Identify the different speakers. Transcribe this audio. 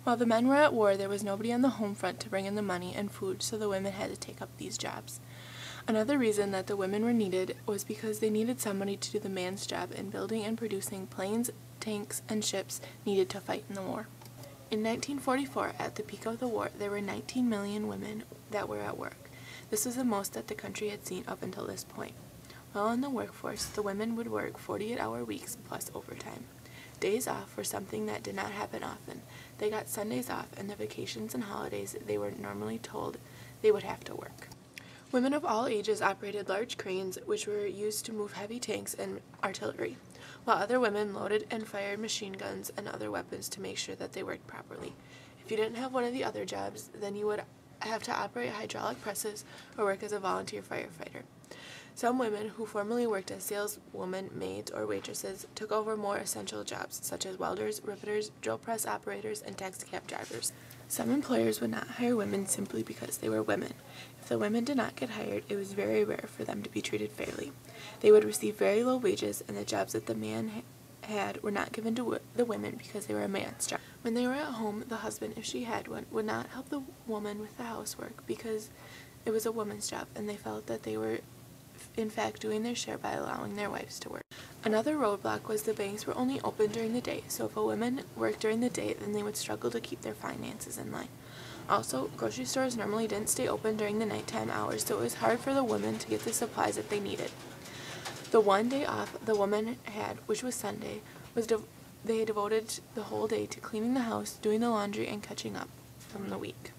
Speaker 1: While the men were at war, there was nobody on the home front to bring in the money and food, so the women had to take up these jobs. Another reason that the women were needed was because they needed somebody to do the man's job in building and producing planes, tanks, and ships needed to fight in the war. In 1944, at the peak of the war, there were 19 million women that were at work. This was the most that the country had seen up until this point. While in the workforce, the women would work 48-hour weeks plus overtime. Days off were something that did not happen often. They got Sundays off, and the vacations and holidays they were normally told they would have to work. Women of all ages operated large cranes, which were used to move heavy tanks and artillery, while other women loaded and fired machine guns and other weapons to make sure that they worked properly. If you didn't have one of the other jobs, then you would have to operate hydraulic presses or work as a volunteer firefighter. Some women who formerly worked as saleswomen, maids, or waitresses took over more essential jobs, such as welders, riveters, drill press operators, and taxicab drivers. Some employers would not hire women simply because they were women. If the women did not get hired, it was very rare for them to be treated fairly. They would receive very low wages, and the jobs that the man had were not given to the women because they were a man's job. When they were at home, the husband, if she had one, would not help the woman with the housework because it was a woman's job, and they felt that they were in fact doing their share by allowing their wives to work. Another roadblock was the banks were only open during the day, so if a woman worked during the day, then they would struggle to keep their finances in line. Also, grocery stores normally didn't stay open during the nighttime hours, so it was hard for the women to get the supplies that they needed. The one day off the woman had, which was Sunday, they devoted the whole day to cleaning the house, doing the laundry, and catching up from the week.